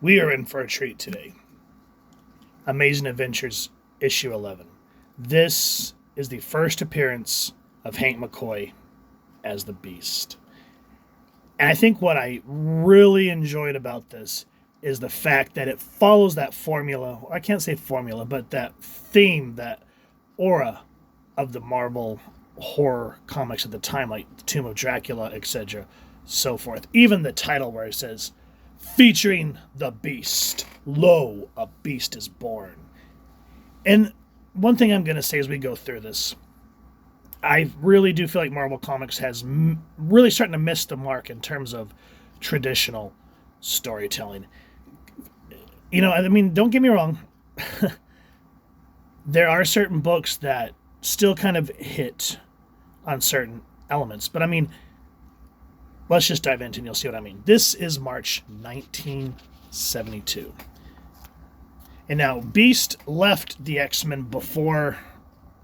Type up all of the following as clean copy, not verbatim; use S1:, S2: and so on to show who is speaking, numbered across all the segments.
S1: We are in for a treat today. Amazing Adventures, issue 11. This is the first appearance of Hank McCoy as the Beast. And I think what I really enjoyed about this is the fact that it follows that formula. I can't say formula, but that theme, that aura of the Marvel horror comics at the time, like The Tomb of Dracula, etc., so forth. Even the title where it says, featuring the Beast. Lo, a beast is born. And one thing I'm going to say as we go through this, I really do feel like Marvel Comics has really starting to miss the mark in terms of traditional storytelling. You know, I mean, don't get me wrong. There are certain books that still kind of hit on certain elements. But I mean, let's just dive into and you'll see what I mean. This is March 1972. And now Beast left the X-Men before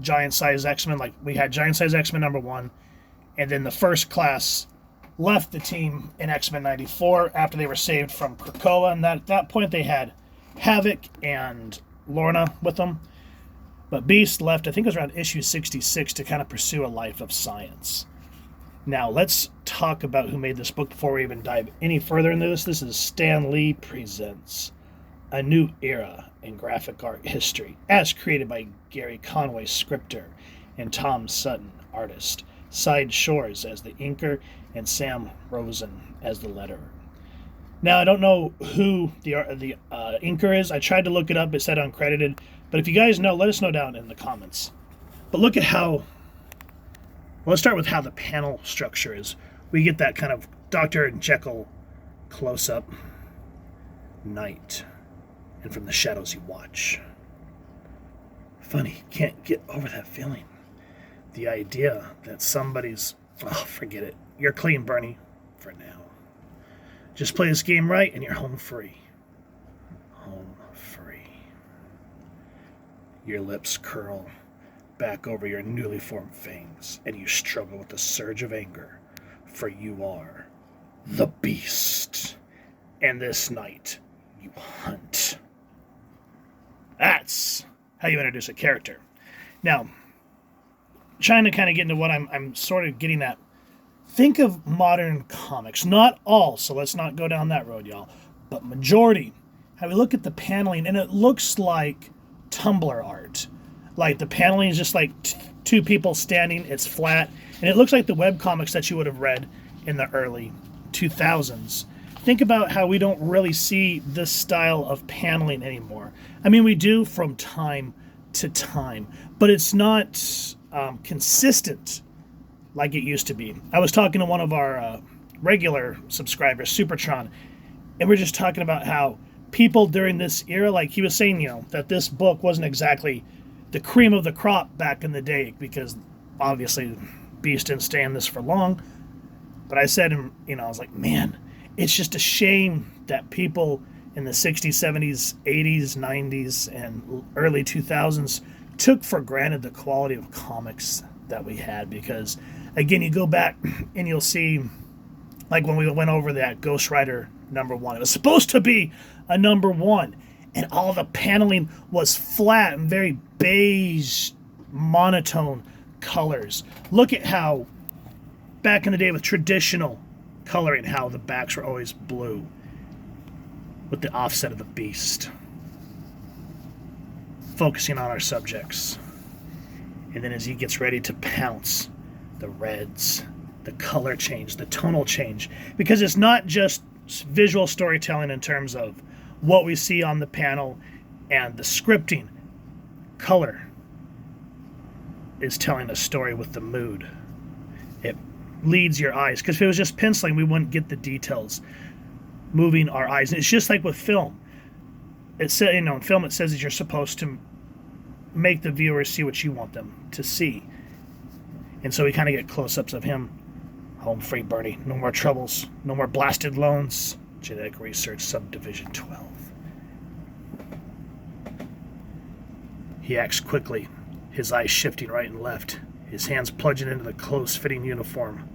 S1: Giant Size X-Men. Like, we had Giant Size X-Men #1, and then the First Class left the team in X-Men 94 after they were saved from Krakoa. And at that point they had Havoc and Lorna with them. But Beast left, I think it was around issue 66, to kind of pursue a life of science. Now, let's talk about who made this book before we even dive any further into this. This is Stan Lee Presents A New Era in Graphic Art History, as created by Gary Conway, scripter, and Tom Sutton, artist. Side Shores as the inker, and Sam Rosen as the letterer. Now, I don't know who the inker is. I tried to look it up. It said uncredited. But if you guys know, let us know down in the comments. But look at how... Well, let's start with how the panel structure is. We get that kind of Dr. Jekyll close-up. Night. And from the shadows you watch. Funny, can't get over that feeling. The idea that somebody's... Oh, forget it. You're clean, Bernie. For now. Just play this game right and you're home free. Home free. Your lips curl back over your newly formed fangs, and you struggle with a surge of anger, for you are the Beast. And this night, you hunt. That's how you introduce a character. Now, trying to kind of get into what I'm sort of getting at. Think of modern comics. Not all, so let's not go down that road, y'all. But majority. How we look at the paneling, and it looks like Tumblr art. Like, the paneling is just like two people standing. It's flat. And it looks like the webcomics that you would have read in the early 2000s. Think about how we don't really see this style of paneling anymore. I mean, we do from time to time. But it's not consistent like it used to be. I was talking to one of our regular subscribers, Supertron, and we're just talking about how people during this era, like he was saying, you know, that this book wasn't exactly the cream of the crop back in the day, because obviously Beast didn't stay in this for long. But I said, you know, I was like, man, it's just a shame that people in the 60s, 70s, 80s, 90s, and early 2000s took for granted the quality of comics that we had. Because, again, you go back and you'll see, like when we went over that Ghost Rider #1, it was supposed to be a #1, and all the paneling was flat and very beige, monotone colors. Look at how back in the day with traditional coloring, how the backs were always blue with the offset of the Beast, focusing on our subjects. And then as he gets ready to pounce, the reds, the color change, the tonal change, because it's not just visual storytelling in terms of what we see on the panel and the scripting. Color is telling a story with the mood. It leads your eyes, because if it was just penciling, we wouldn't get the details moving our eyes. And it's just like with film. It said, you know, in film it says that you're supposed to make the viewers see what you want them to see. And so we kind of get close-ups of him. Home free, Bernie. No more troubles. No more blasted loans. Genetic Research Subdivision 12. He acts quickly, his eyes shifting right and left, his hands plunging into the close-fitting uniform.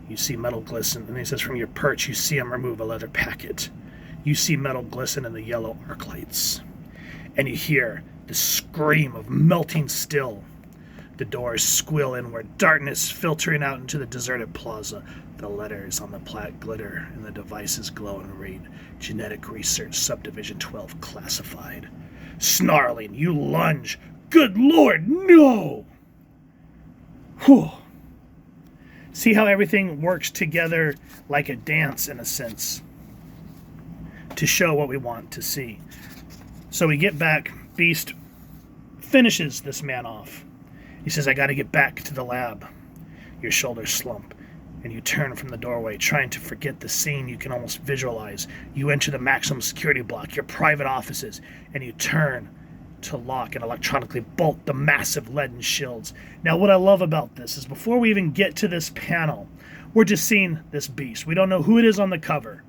S1: You see metal glisten, and he says, from your perch, you see him remove a leather packet. You see metal glisten in the yellow arc lights, and you hear the scream of melting steel. The doors squeal inward, darkness filtering out into the deserted plaza. The letters on the plaque glitter, and the devices glow and read, Genetic Research Subdivision 12 Classified. Snarling, you lunge. Good Lord, no! Whew. See how everything works together like a dance, in a sense, to show what we want to see. So we get back. Beast finishes this man off. He says, I got to get back to the lab. Your shoulders slump, and you turn from the doorway, trying to forget the scene you can almost visualize. You enter the maximum security block, your private offices, and you turn to lock and electronically bolt the massive leaden shields. Now, what I love about this is before we even get to this panel, we're just seeing this beast. We don't know who it is on the cover.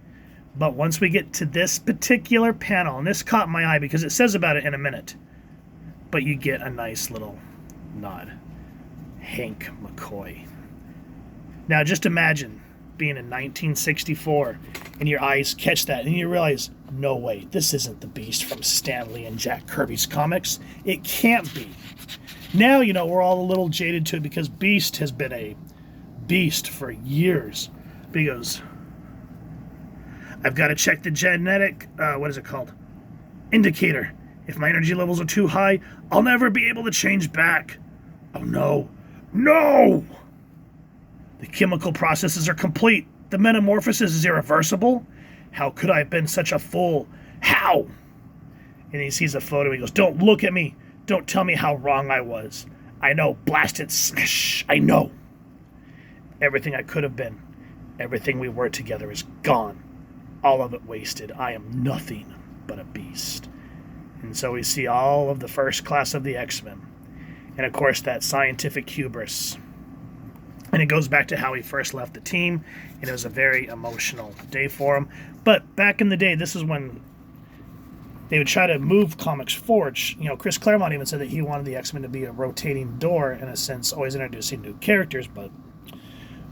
S1: But once we get to this particular panel, and this caught my eye because it says about it in a minute, but you get a nice little nod. Hank McCoy. Now, just imagine being in 1964 and your eyes catch that and you realize, no way, this isn't the Beast from Stan Lee and Jack Kirby's comics. It can't be. Now, we're all a little jaded to it because Beast has been a beast for years. But he goes, I've got to check the genetic, what is it called? Indicator. If my energy levels are too high, I'll never be able to change back. Oh no. No! The chemical processes are complete. The metamorphosis is irreversible. How could I have been such a fool? How? And he sees a photo. He goes, don't look at me. Don't tell me how wrong I was. I know. Blast it. Smash. I know. Everything I could have been. Everything we were together is gone. All of it wasted. I am nothing but a beast. And so we see all of the first class of the X-Men. And of course that scientific hubris. And it goes back to how he first left the team. And it was a very emotional day for him. But back in the day, this is when they would try to move comics forward. Chris Claremont even said that he wanted the X-Men to be a rotating door, in a sense, always introducing new characters, but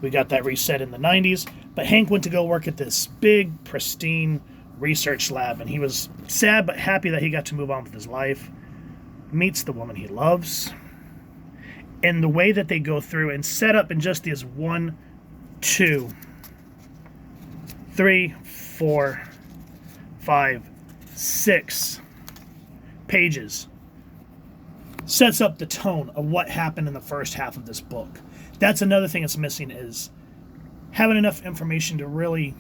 S1: we got that reset in the 90s. But Hank went to go work at this big, pristine research lab, and he was sad but happy that he got to move on with his life. Meets the woman he loves. And the way that they go through and set up in just these 1, 2, 3, 4, 5, 6 pages sets up the tone of what happened in the first half of this book. That's another thing that's missing, is having enough information to really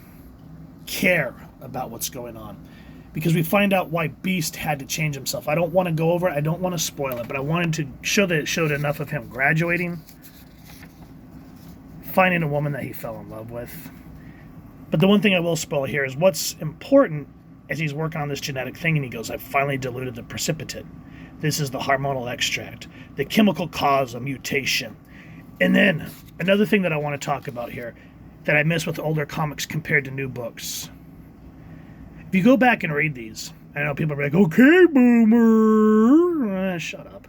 S1: care about what's going on. Because we find out why Beast had to change himself. I don't want to go over it. I don't want to spoil it. But I wanted to show that it showed enough of him graduating, finding a woman that he fell in love with. But the one thing I will spoil here is what's important as he's working on this genetic thing. And he goes, I've finally diluted the precipitate. This is the hormonal extract, the chemical cause of mutation. And then another thing that I want to talk about here that I miss with older comics compared to new books. If you go back and read these, I know people are like, okay, boomer. Shut up.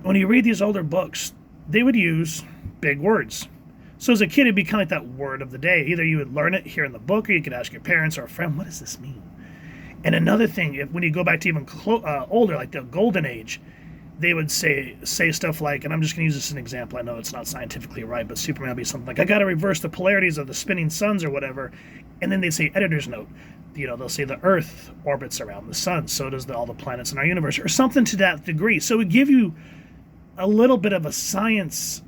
S1: When you read these older books, they would use big words. So as a kid, it'd be kind of like that word of the day. Either you would learn it here in the book, or you could ask your parents or a friend, what does this mean? And another thing, when you go back to even older, like the Golden Age, they would say stuff like, and I'm just going to use this as an example, I know it's not scientifically right, but Superman would be something like, I got to reverse the polarities of the spinning suns or whatever. And then they say editor's note. They'll say the Earth orbits around the sun, so does all the planets in our universe, or something to that degree. So it give you a little bit of a science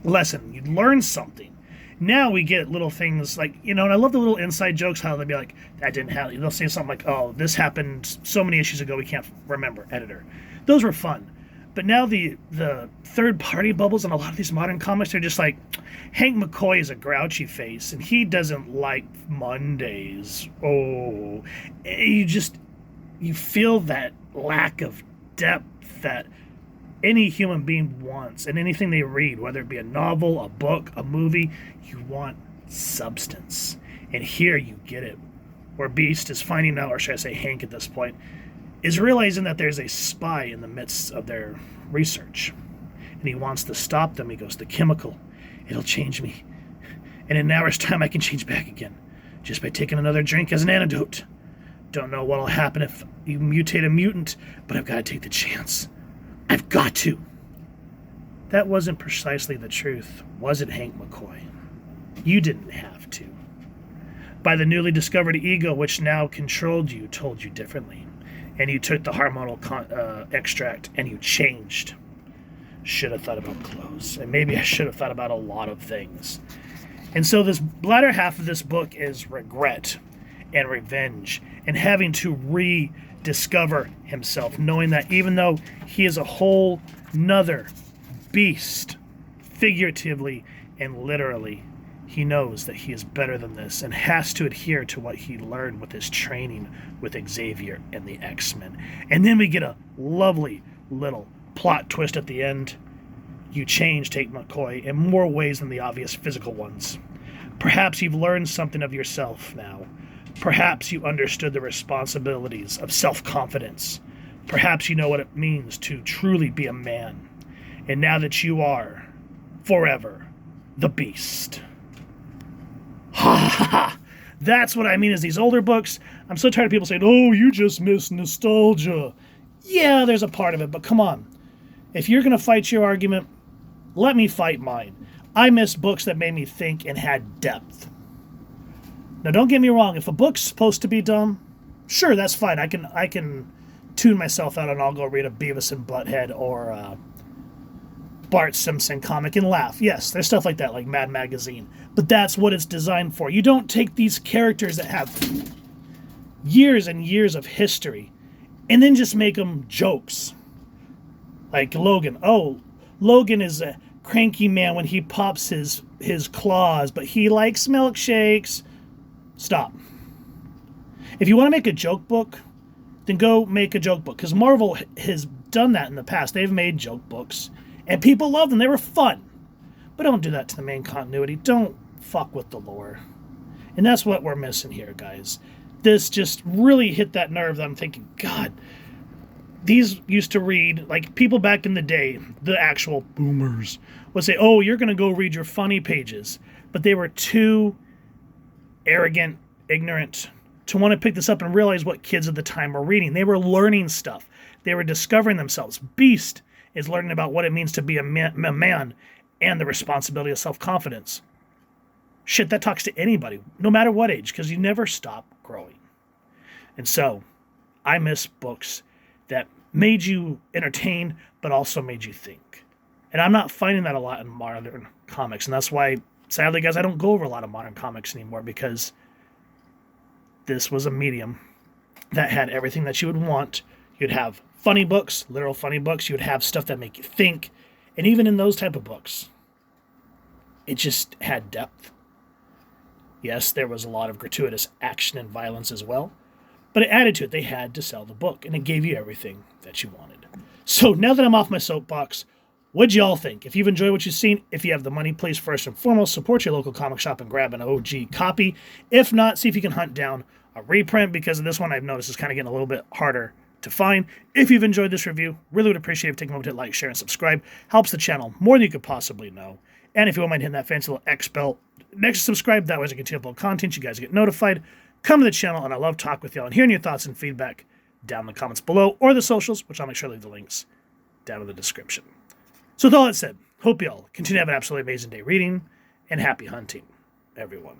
S1: lesson. You'd learn something. Now we get little things like, and I love the little inside jokes, how they'll be like, that didn't happen. They'll say something like, oh, this happened so many issues ago, we can't remember, editor. Those were fun. But now the third-party bubbles in a lot of these modern comics are just like, Hank McCoy is a grouchy face, and he doesn't like Mondays. Oh, you feel that lack of depth that any human being wants in anything they read, whether it be a novel, a book, a movie. You want substance. And here you get it. Where Beast is finding out, or should I say Hank at this point, is realizing that there's a spy in the midst of their research. And he wants to stop them. He goes, the chemical, it'll change me. And in an hour's time, I can change back again. just by taking another drink as an antidote. Don't know what'll happen if you mutate a mutant, but I've got to take the chance. I've got to. That wasn't precisely the truth, was it, Hank McCoy? You didn't have to. By the newly discovered ego which now controlled you, told you differently. And you took the hormonal extract and you changed. Should have thought about clothes. And maybe I should have thought about a lot of things. And so this latter half of this book is regret and revenge and having to rediscover himself, knowing that even though he is a whole nother beast, figuratively and literally, he knows that he is better than this and has to adhere to what he learned with his training with Xavier and the X-Men. And then we get a lovely little plot twist at the end. You changed, Hank McCoy, in more ways than the obvious physical ones. Perhaps you've learned something of yourself now. Perhaps you understood the responsibilities of self-confidence. Perhaps you know what it means to truly be a man. And now that you are, forever, the Beast. Ha ha ha! That's what I mean is these older books. I'm so tired of people saying, oh, you just miss nostalgia. Yeah, there's a part of it, but come on. If you're going to fight your argument, let me fight mine. I miss books that made me think and had depth. Now, don't get me wrong. If a book's supposed to be dumb, sure, that's fine. I can tune myself out and I'll go read a Beavis and Butthead or Bart Simpson comic and laugh. Yes, there's stuff like that, like Mad Magazine. But that's what it's designed for. You don't take these characters that have years and years of history and then just make them jokes. Like Logan. Oh, Logan is a cranky man when he pops his claws, but he likes milkshakes. Stop. If you want to make a joke book, then go make a joke book. Because Marvel has done that in the past. They've made joke books. And people love them. They were fun. But don't do that to the main continuity. Don't fuck with the lore. And that's what we're missing here, guys. This just really hit that nerve that I'm thinking, God, these used to read, like people back in the day, the actual boomers, would say, oh, you're going to go read your funny pages. But they were too arrogant, ignorant to want to pick this up and realize what kids at the time were reading. They were learning stuff. They were discovering themselves. Beast is learning about what it means to be a man and the responsibility of self-confidence. Shit, that talks to anybody, no matter what age, because you never stop growing. And so, I miss books that made you entertain, but also made you think. And I'm not finding that a lot in modern comics, and that's why, sadly, guys, I don't go over a lot of modern comics anymore, because this was a medium that had everything that you would want. You'd have funny books, literal funny books. You would have stuff that make you think. And even in those type of books, it just had depth. Yes, there was a lot of gratuitous action and violence as well, but it added to it. They had to sell the book, and it gave you everything that you wanted. So now that I'm off my soapbox, what'd y'all think? If you've enjoyed what you've seen, if you have the money, please first and foremost support your local comic shop and grab an OG copy. If not, see if you can hunt down a reprint, because this one I've noticed is kind of getting a little bit harder to find. If you've enjoyed this review, really would appreciate it if you take a moment to like, share, and subscribe. Helps the channel more than you could possibly know. And if you won't mind hitting that fancy little X bell next to subscribe, that way as I continue to upload content, you guys get notified. Come to the channel, and I love talking with y'all and hearing your thoughts and feedback down in the comments below, or the socials, which I'll make sure to leave the links down in the description. So with all that said, hope y'all continue to have an absolutely amazing day reading, and happy hunting, everyone.